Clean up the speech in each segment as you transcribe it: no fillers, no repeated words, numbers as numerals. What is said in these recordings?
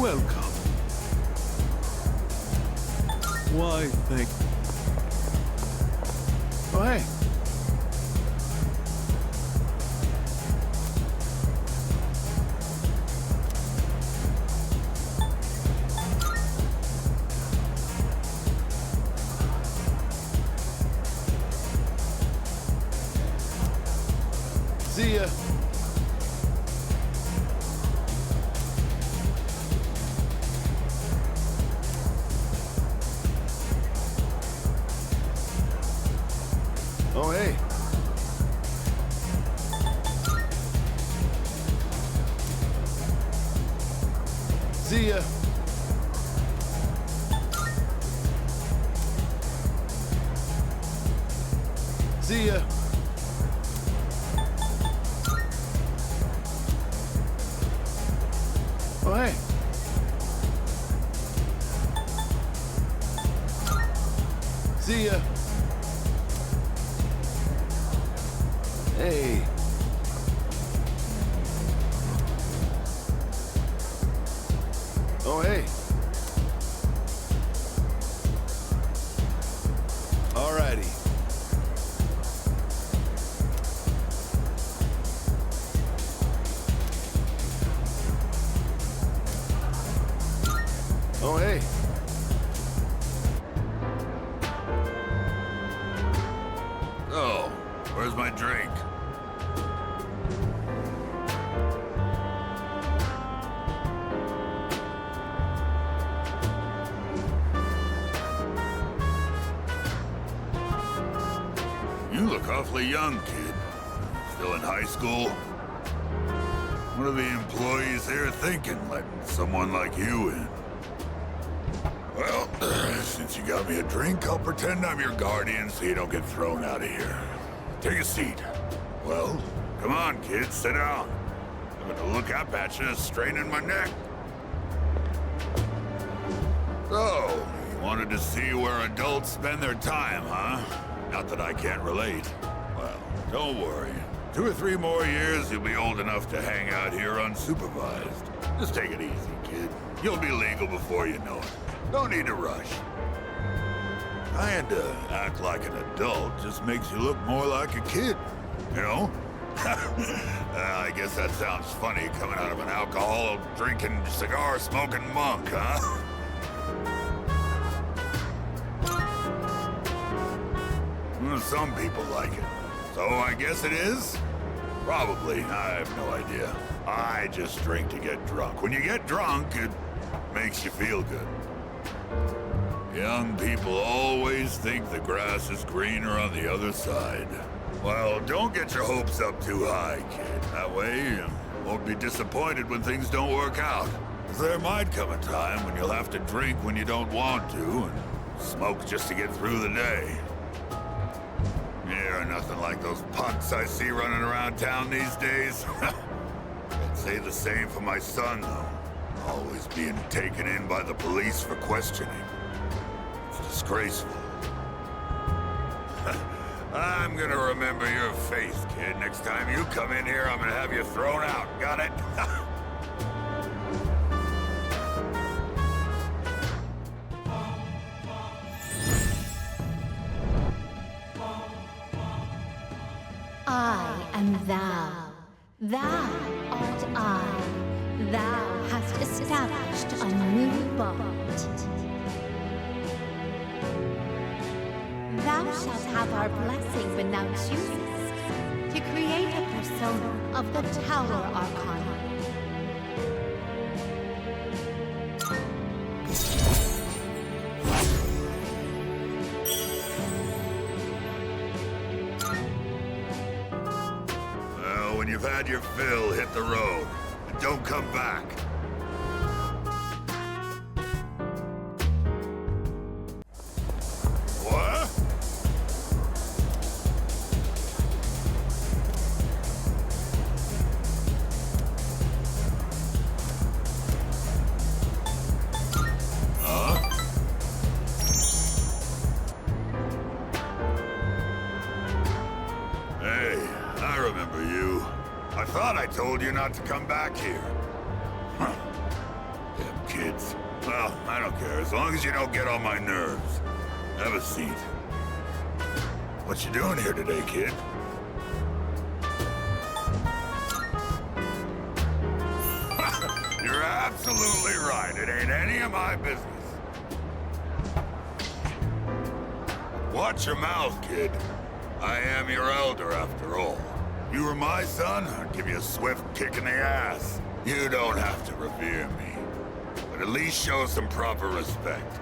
Welcome. Why, thank... Oh, hey. See ya. Oh, hey. See ya. See ya. Oh, hey. See ya. Hey. Oh, hey. Alrighty. Oh, hey. Oh, where's my drink? You look awfully young, kid. Still in high school? What are the employees here thinking, letting someone like you in? Well, since you got me a drink, I'll pretend I'm your guardian so you don't get thrown out of here. Take a seat. Well, come on, kid, sit down. I'm gonna look up at you, straining my neck. So, you wanted to see where adults spend their time, huh? Not that I can't relate. Well, don't worry. 2 or 3 more years, you'll be old enough to hang out here unsupervised. Just take it easy, kid. You'll be legal before you know it. No need to rush. Trying to act like an adult just makes you look more like a kid, you know? I guess that sounds funny coming out of an alcohol-drinking, cigar-smoking monk, huh? Some people like it. So I guess it is? Probably. I have no idea. I just drink to get drunk. When you get drunk, it makes you feel good. Young people always think the grass is greener on the other side. Well, don't get your hopes up too high, kid. That way, you won't be disappointed when things don't work out. 'Cause there might come a time when you'll have to drink when you don't want to, and smoke just to get through the day. Yeah, nothing like those punks I see running around town these days. I'd say the same for my son, though. Always being taken in by the police for questioning. It's disgraceful. I'm gonna remember your face, kid. Next time you come in here, I'm gonna have you thrown out. Got it? I am thou. Thou art I. Thou hast established a new bond. Thou shalt have our blessing when thou choosest to create a persona of the Tower Arcana. When you've had your fill, hit the road. And don't come back. What? Huh? Hey, I remember you. I thought I told you not to come back here. Huh. Them kids. Well, I don't care, as long as you don't get on my nerves. Have a seat. What you doing here today, kid? You're absolutely right. It ain't any of my business. Watch your mouth, kid. I am your elder, after all. If you were my son, I'd give you a swift kick in the ass. You don't have to revere me, but at least show some proper respect.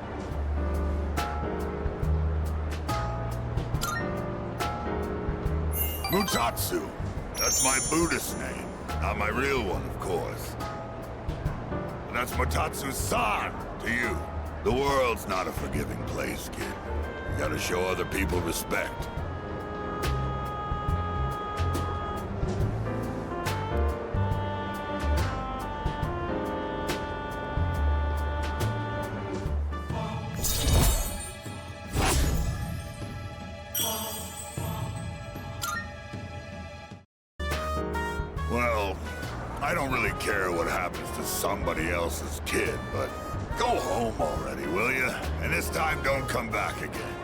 Mutatsu. That's my Buddhist name. Not my real one, of course. And that's Mutatsu-san to you. The world's not a forgiving place, kid. You gotta show other people respect. Well, I don't really care what happens to somebody else's kid, but go home already, will you? And this time don't come back again.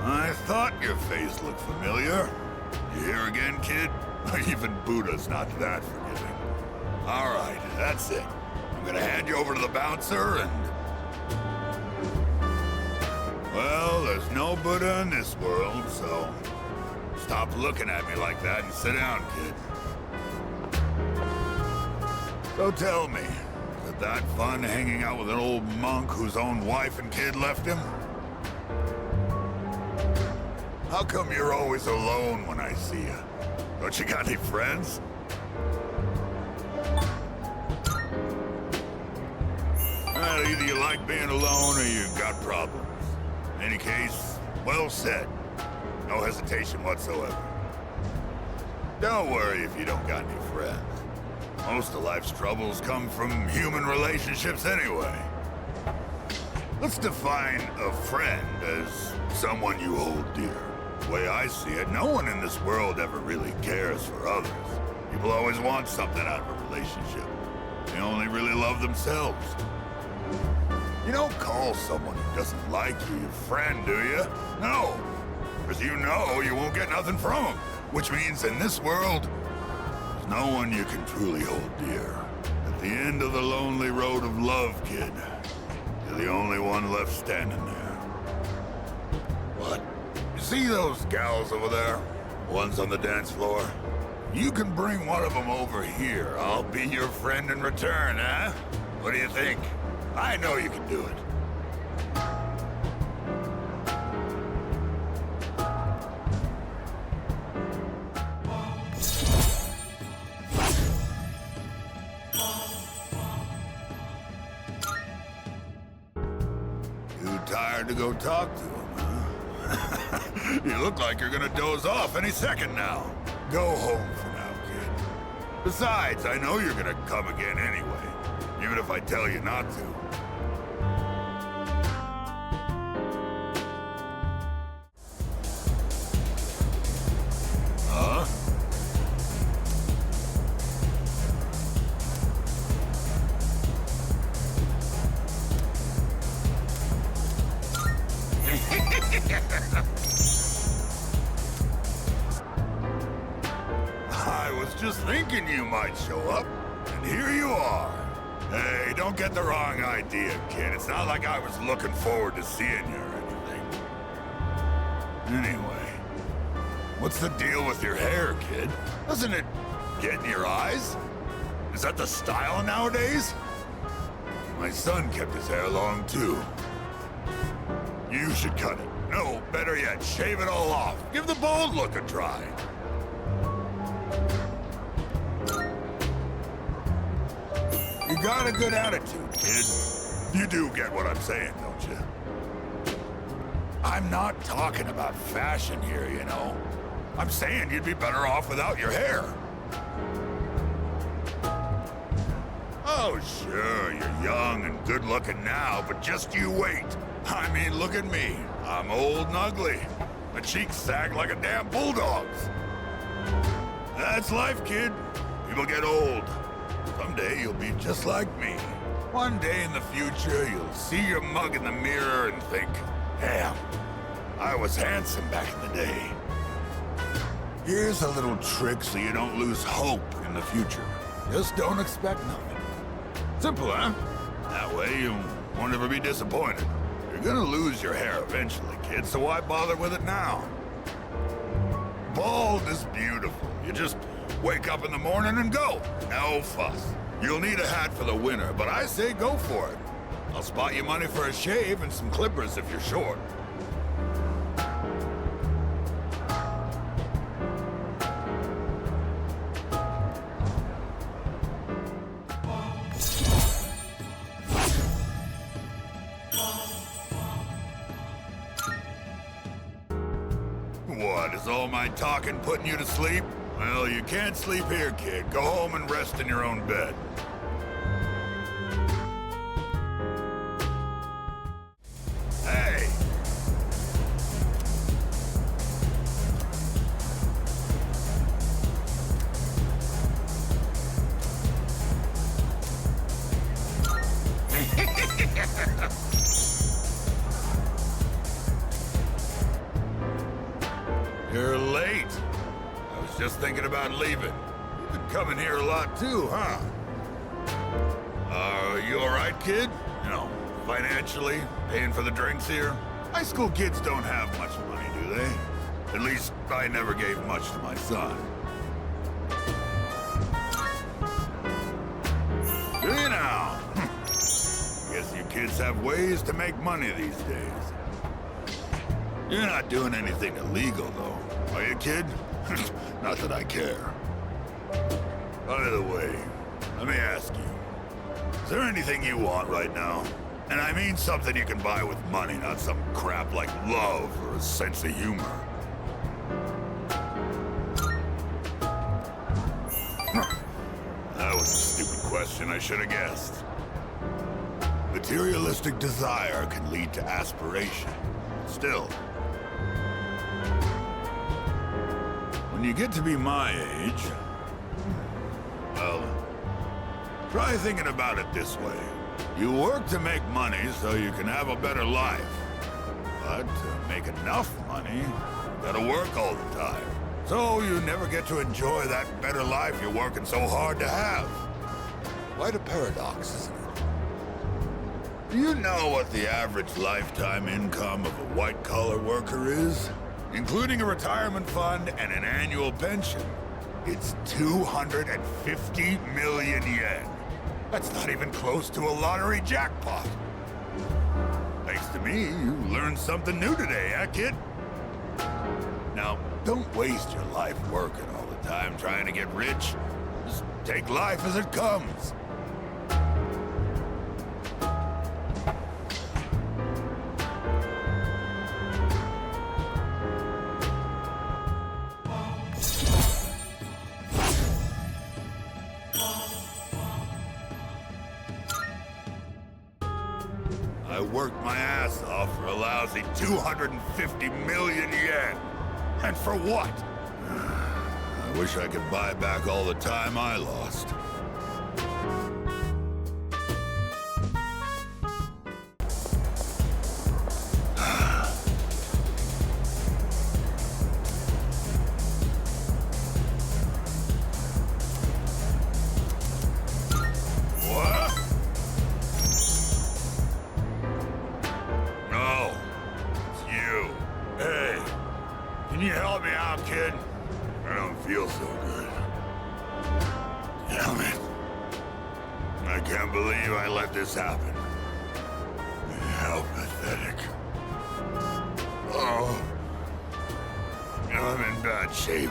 I thought your face looked familiar. You here again, kid? Even Buddha's not that forgiving. All right, that's it. I'm gonna hand you over to the bouncer and... Well, there's no Buddha in this world, so... Stop looking at me like that and sit down, kid. So tell me, is it that fun hanging out with an old monk whose own wife and kid left him? How come you're always alone when I see you? Don't you got any friends? Well, either you like being alone or you got problems. In any case, well said. No hesitation whatsoever. Don't worry if you don't got any friends. Most of life's troubles come from human relationships anyway. Let's define a friend as someone you hold dear. The way I see it, no one in this world ever really cares for others. People always want something out of a relationship. They only really love themselves. You don't call someone who doesn't like you your friend, do you? No. Because you know you won't get nothing from them. Which means in this world, there's no one you can truly hold dear. At the end of the lonely road of love, kid, you're the only one left standing there. What? You see those gals over there? Ones on the dance floor? You can bring one of them over here. I'll be your friend in return, huh? What do you think? I know you can do it. You tired to go talk to him, huh? You look like you're gonna doze off any second now. Go home for now, kid. Besides, I know you're gonna come again anyway, even if I tell you not to. Huh? I was just thinking you might show up, and here you are. Hey, don't get the wrong idea, kid. It's not like I was looking forward to seeing you or anything. Anyway, what's the deal with your hair, kid? Doesn't it get in your eyes? Is that the style nowadays? My son kept his hair long, too. You should cut it. No, better yet, shave it all off. Give the bald look a try. You got a good attitude, kid. You do get what I'm saying, don't you? I'm not talking about fashion here, you know. I'm saying you'd be better off without your hair. Oh, sure, you're young and good-looking now, but just you wait. I mean, look at me. I'm old and ugly. My cheeks sag like a damn bulldog's. That's life, kid. People get old. Someday you'll be just like me. One day in the future, you'll see your mug in the mirror and think, damn, I was handsome back in the day. Here's a little trick so you don't lose hope in the future. Just don't expect nothing. Simple, huh? That way you won't ever be disappointed. You're gonna lose your hair eventually, kid, so why bother with it now? Bald is beautiful. You just wake up in the morning and go. No fuss. You'll need a hat for the winter, but I say go for it. I'll spot you money for a shave and some clippers if you're short. What, is all my talking putting you to sleep? Well, you can't sleep here, kid. Go home and rest in your own bed. Hey! You're late. I was just thinking about leaving. You've been coming here a lot too, huh? Are you alright, kid? You know, financially, paying for the drinks here? High school kids don't have much money, do they? At least, I never gave much to my son. Do you now? Guess you kids have ways to make money these days. You're not doing anything illegal, though, are you, kid? Not that I care. By the way, let me ask you, is there anything you want right now? And I mean something you can buy with money, not some crap like love or a sense of humor. That was a stupid question, I should have guessed. Materialistic desire can lead to aspiration. Still, when you get to be my age, well, try thinking about it this way. You work to make money so you can have a better life. But to make enough money, you gotta work all the time. So you never get to enjoy that better life you're working so hard to have. Quite a paradox, isn't it? Do you know what the average lifetime income of a white-collar worker is? Including a retirement fund and an annual pension. It's 250 million yen. That's not even close to a lottery jackpot. Thanks to me, you learned something new today, huh, kid? Now, don't waste your life working all the time trying to get rich. Just take life as it comes. I worked my ass off for a lousy 250 million yen. And for what? I wish I could buy back all the time I lost. Can you help me out, kid? I don't feel so good. Damn it. I can't believe I let this happen. How pathetic. Oh. I'm in bad shape.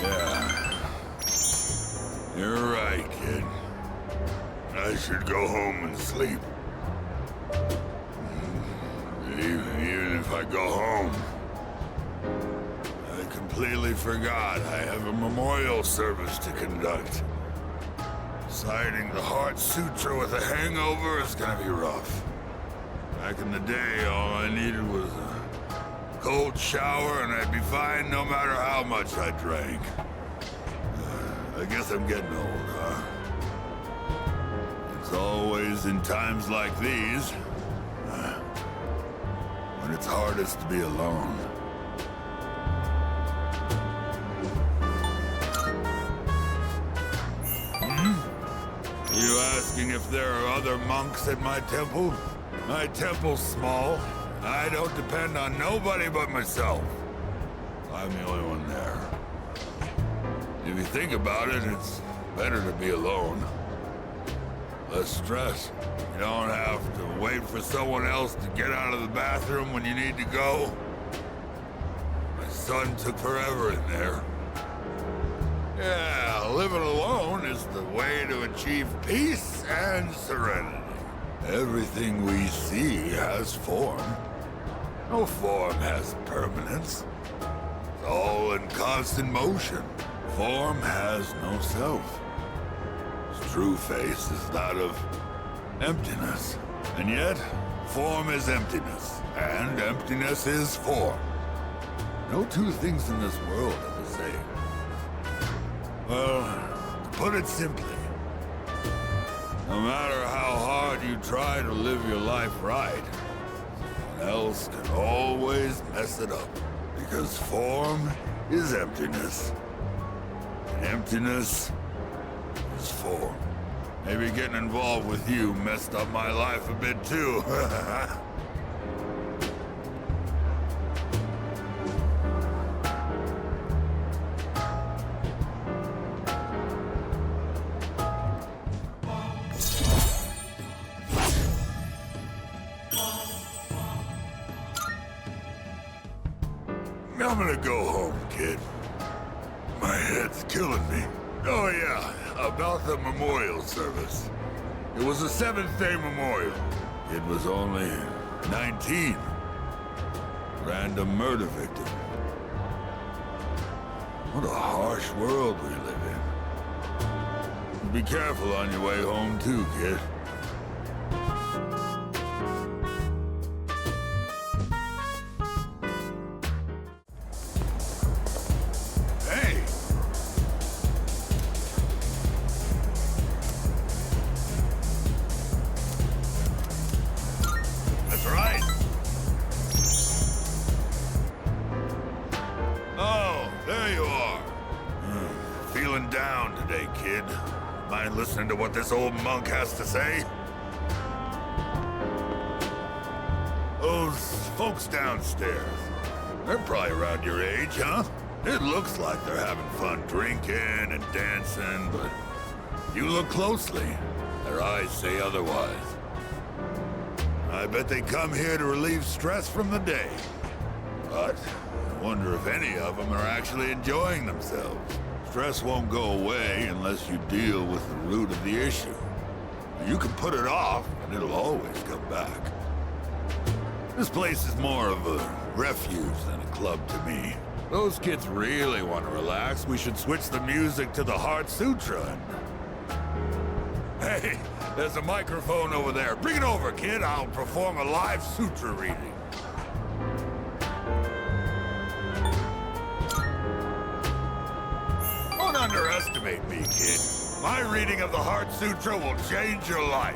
Yeah. You're right, kid. I should go home and sleep. Even if I go home, I completely forgot I have a memorial service to conduct. Reciting the Heart Sutra with a hangover is gonna be rough. Back in the day, all I needed was a cold shower and I'd be fine no matter how much I drank. I guess I'm getting old, huh? It's always in times like these when it's hardest to be alone. You asking if there are other monks at my temple? My temple's small. I don't depend on nobody but myself. I'm the only one there. If you think about it, it's better to be alone. Less stress. You don't have to wait for someone else to get out of the bathroom when you need to go. My son took forever in there. Yeah, living alone is the way to achieve peace and serenity. Everything we see has form. No form has permanence. It's all in constant motion. Form has no self. Its true face is that of emptiness. And yet, form is emptiness, and emptiness is form. No two things in this world are the same. Well, to put it simply, no matter how hard you try to live your life right, someone else can always mess it up. Because form is emptiness. And emptiness is form. Maybe getting involved with you messed up my life a bit too. I'm gonna go home, kid. My head's killing me. Oh yeah, about the memorial service. It was a 7th-day memorial. It was only 19. Random murder victim. What a harsh world we live in. Be careful on your way home too, kid. Listening to what this old monk has to say? Those folks downstairs, they're probably around your age, huh? It looks like they're having fun drinking and dancing, but you look closely, their eyes say otherwise. I bet they come here to relieve stress from the day. But I wonder if any of them are actually enjoying themselves. Stress won't go away unless you deal with the root of the issue. You can put it off, and it'll always come back. This place is more of a refuge than a club to me. Those kids really want to relax. We should switch the music to the Heart Sutra. Hey, there's a microphone over there. Bring it over, kid. I'll perform a live sutra reading. Don't underestimate me, kid. My reading of the Heart Sutra will change your life.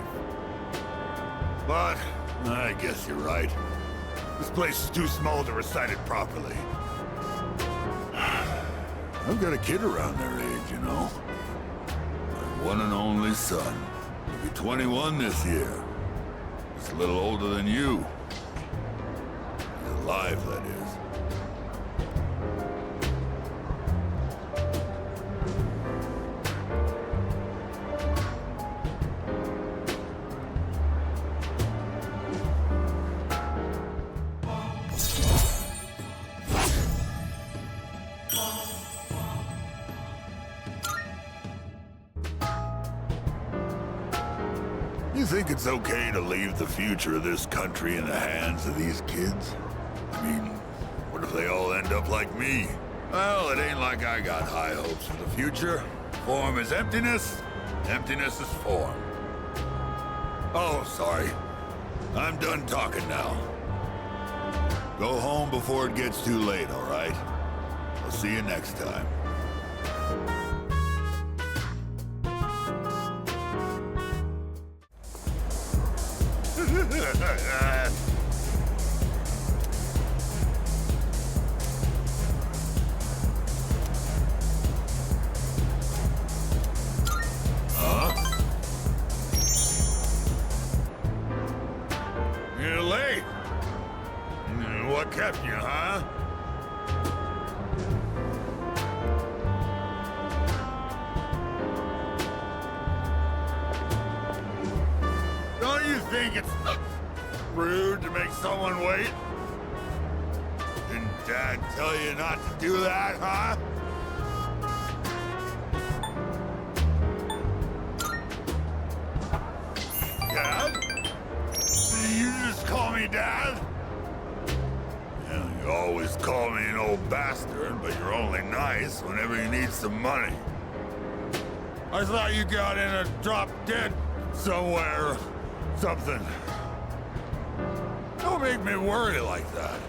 But I guess you're right. This place is too small to recite it properly. I've got a kid around their age, you know. My one and only son. He'll be 21 this year. He's a little older than you. He's alive, that is. You think it's okay to leave the future of this country in the hands of these kids? I mean, what if they all end up like me? Well, it ain't like I got high hopes for the future. Form is emptiness, emptiness is form. Oh, sorry. I'm done talking now. Go home before it gets too late, all right? I'll see you next time. You're late. What kept you, huh? Don't you think it's rude to make someone wait? Didn't Dad tell you not to do that, huh? Dad? You just call me Dad? Yeah, you always call me an old bastard, but you're only nice whenever you need some money. I thought you got in a drop dead somewhere or something. Don't make me worry like that.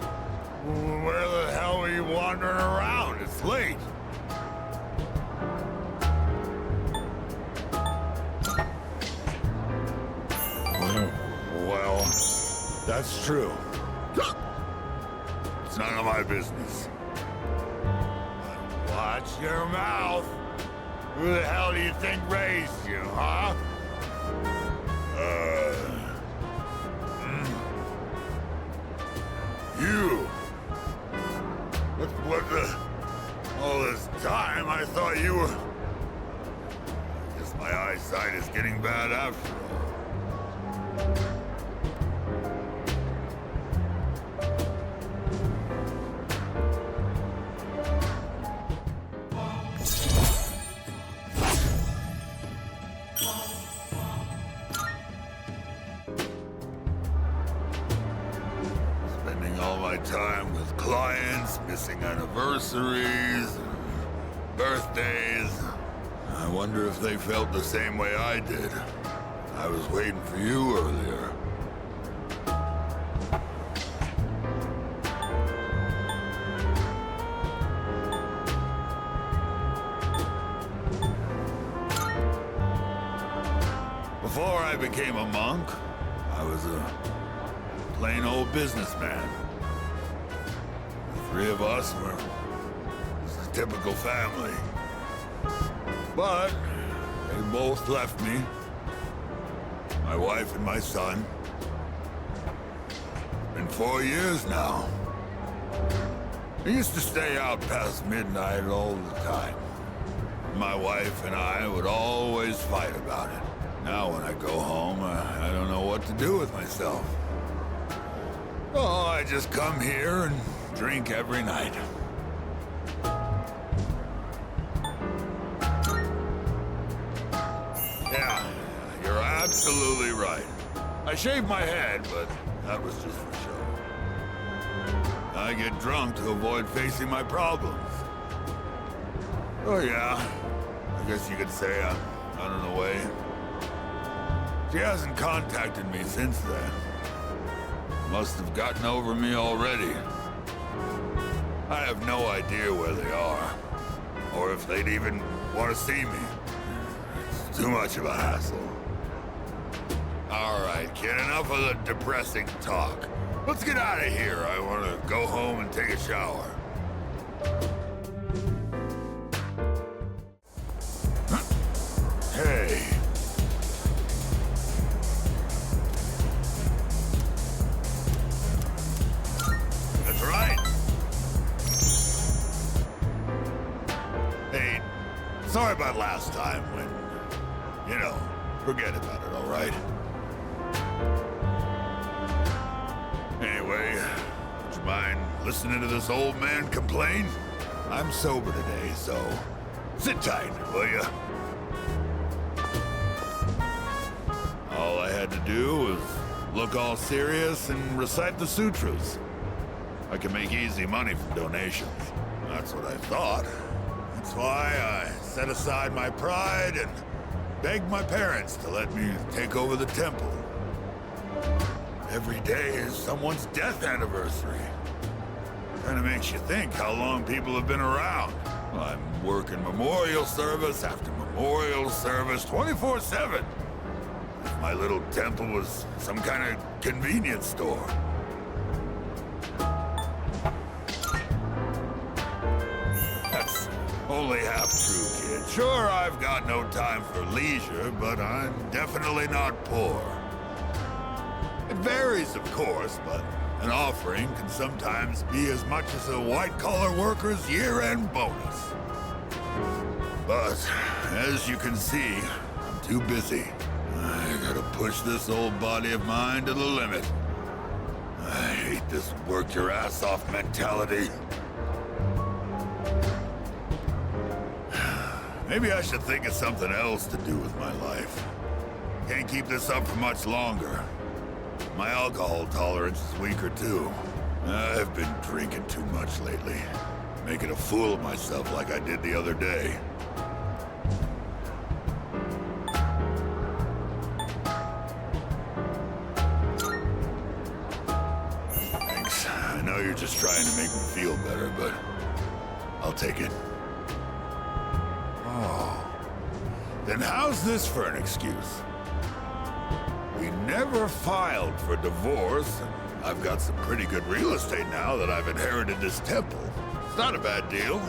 Where the hell are you wandering around? It's late. Well, that's true. It's none of my business. But watch your mouth. Who the hell do you think raised you, huh? You. What the... All this time, I thought you were... I guess my eyesight is getting bad after all. Spending all my time with clients, missing anniversaries, birthdays. I wonder if they felt the same way I did. I was waiting for you earlier. Before I became a monk, I was a plain old businessman. The three of us were just a typical family. But they both left me. My wife and my son. It's been 4 years now. I used to stay out past midnight all the time. My wife and I would always fight about it. Now when I go home, I don't know what to do with myself. Oh, I just come here and drink every night. Yeah, you're absolutely right. I shaved my head, but that was just for show. I get drunk to avoid facing my problems. Oh yeah, I guess you could say I'm on the way. She hasn't contacted me since then. Must have gotten over me already. I have no idea where they are, or if they'd even want to see me. It's too much of a hassle. All right, kid, enough of the depressing talk. Let's get out of here. I want to go home and take a shower. Hey. That's right. Hey, sorry about last time when, you know, forget about it, all right? Anyway, would you mind listening to this old man complain? I'm sober today, so sit tight, will ya? All I to do was look all serious and recite the sutras. I can make easy money from donations. That's what I thought. That's why I set aside my pride and begged my parents to let me take over the temple. Every day is someone's death anniversary. Kinda makes you think how long people have been around. I'm working memorial service after memorial service 24/7. If my little temple was some kind of convenience store. That's only half true, kid. Sure, I've got no time for leisure, but I'm definitely not poor. It varies, of course, but an offering can sometimes be as much as a white-collar worker's year-end bonus. But, as you can see, I'm too busy. I gotta push this old body of mine to the limit. I hate this work-your-ass-off mentality. Maybe I should think of something else to do with my life. Can't keep this up for much longer. My alcohol tolerance is weaker too. I've been drinking too much lately. Making a fool of myself like I did the other day. Thanks. I know you're just trying to make me feel better, but I'll take it. Oh. Then how's this for an excuse? We never filed for divorce, and I've got some pretty good real estate now that I've inherited this temple. It's not a bad deal.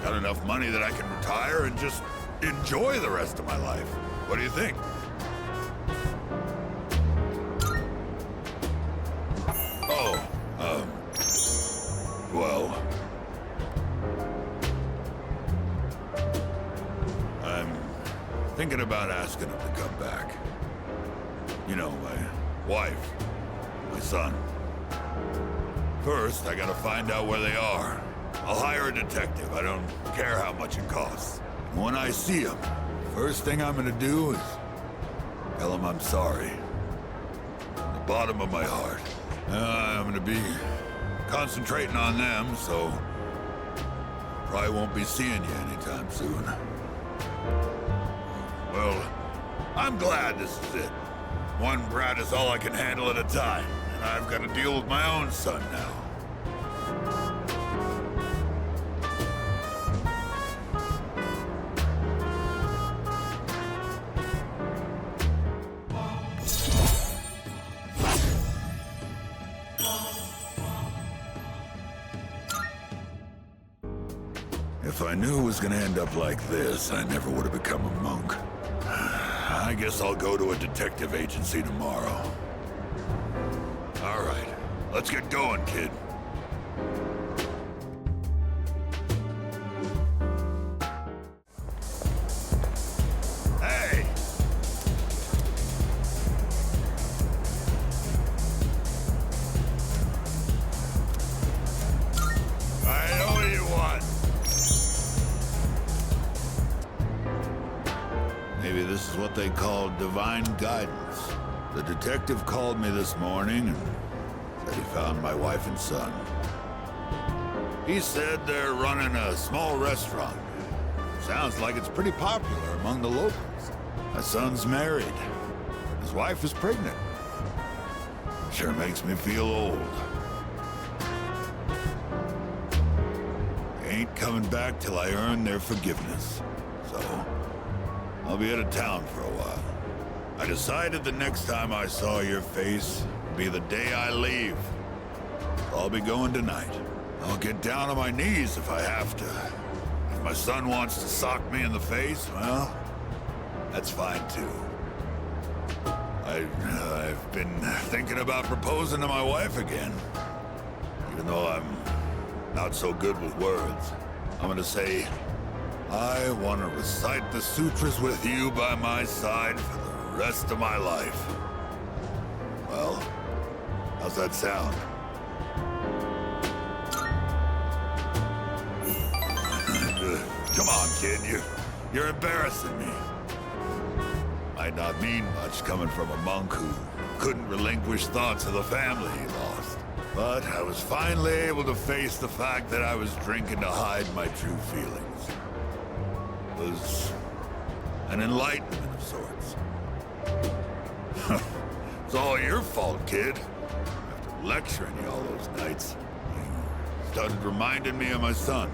Got enough money that I can retire and just enjoy the rest of my life. What do you think? Oh, well... I'm thinking about asking him to come back. You know, my wife, my son. First, I gotta find out where they are. I'll hire a detective. I don't care how much it costs. And when I see him, first thing I'm gonna do is tell him I'm sorry. From the bottom of my heart. I'm gonna be concentrating on them, so probably won't be seeing you anytime soon. Well, I'm glad this is it. One brat is all I can handle at a time, and I've got to deal with my own son now. If I knew it was gonna end up like this, I never would have become a monk. I guess I'll go to a detective agency tomorrow. All right, let's get going, kid. Hey! I know what you want. Maybe this is what they call divine guidance. The detective called me this morning and said he found my wife and son. He said they're running a small restaurant. Sounds like it's pretty popular among the locals. My son's married. His wife is pregnant. Sure makes me feel old. They ain't coming back till I earn their forgiveness. So I'll be out of town for a while. I decided the next time I saw your face would be the day I leave. So I'll be going tonight. I'll get down on my knees if I have to. If my son wants to sock me in the face, well, that's fine too. I've been thinking about proposing to my wife again. Even though I'm not so good with words. I'm gonna say, I want to recite the sutras with you by my side for the rest of my life. Well, how's that sound? Come on, kid. You're embarrassing me. Might not mean much coming from a monk who couldn't relinquish thoughts of the family he lost. But I was finally able to face the fact that I was drinking to hide my true feelings. It was an enlightenment of sorts. It's all your fault, kid. After lecturing you all those nights, you started reminding me of my son.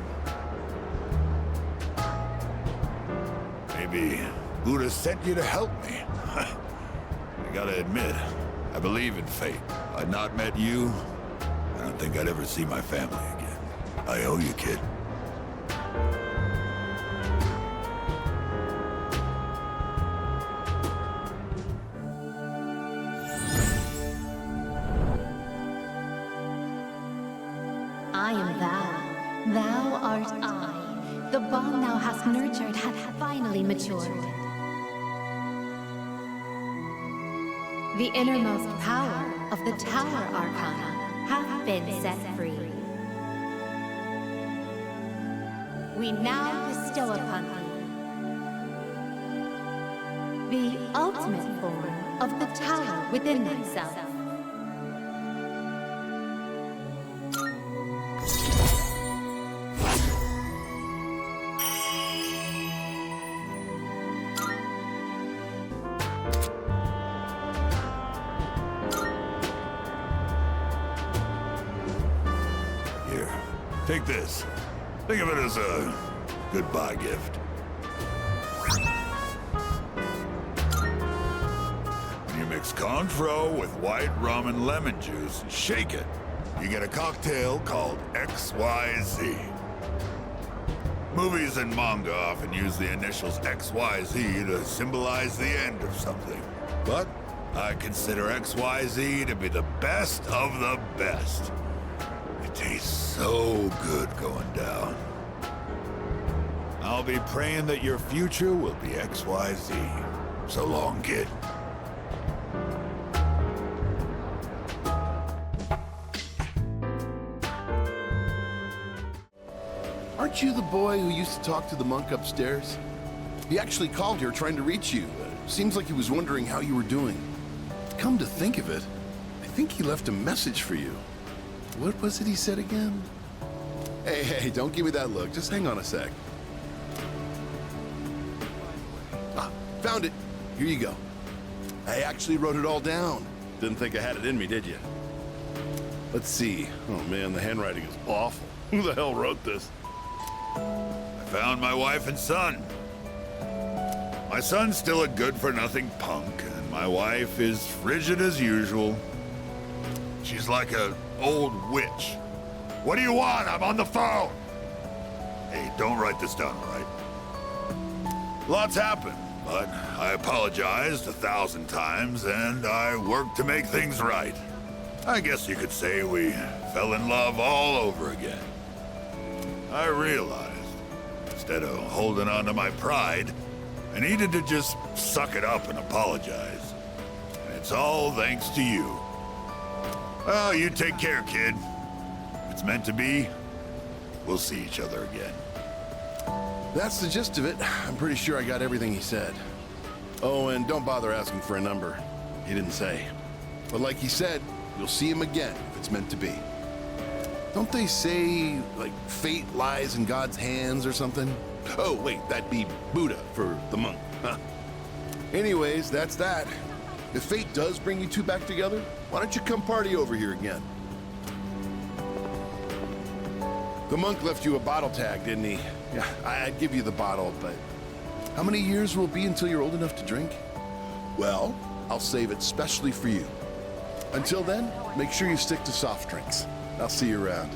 Maybe Buddha sent you to help me. I gotta admit, I believe in fate. If I'd not met you, I don't think I'd ever see my family again. I owe you, kid. I am thou. Thou art I. The bond thou hast nurtured hath finally matured. The innermost power of the Tower Arcana hath been set free. We now bestow upon thee the ultimate form of the tower within thyself. Take this. Think of it as a goodbye gift. When you mix Cointreau with white rum and lemon juice and shake it, you get a cocktail called XYZ. Movies and manga often use the initials XYZ to symbolize the end of something. But I consider XYZ to be the best of the best. It tastes so good going down. I'll be praying that your future will be XYZ. So long, kid. Aren't you the boy who used to talk to the monk upstairs? He actually called here trying to reach you. Seems like he was wondering how you were doing. Come to think of it, I think he left a message for you. What was it he said again? Hey, don't give me that look. Just hang on a sec. Ah, found it. Here you go. I actually wrote it all down. Didn't think I had it in me, did you? Let's see. Oh man, the handwriting is awful. Who the hell wrote this? I found my wife and son. My son's still a good-for-nothing punk, and my wife is frigid as usual. She's like a old witch. What do you want? I'm on the phone! Hey, don't write this down, all right? Lots happened, but I apologized 1,000 times, and I worked to make things right. I guess you could say we fell in love all over again. I realized, instead of holding on to my pride, I needed to just suck it up and apologize. And it's all thanks to you. Well, you take care, kid. If it's meant to be, we'll see each other again. That's the gist of it. I'm pretty sure I got everything he said. Oh, and don't bother asking for a number. He didn't say. But like he said, you'll see him again if it's meant to be. Don't they say, like, fate lies in God's hands or something? Oh, wait, that'd be Buddha for the monk. Huh. Anyways, that's that. If fate does bring you two back together, why don't you come party over here again? The monk left you a bottle tag, didn't he? Yeah, I'd give you the bottle, but how many years will it be until you're old enough to drink? Well, I'll save it specially for you. Until then, make sure you stick to soft drinks. I'll see you around.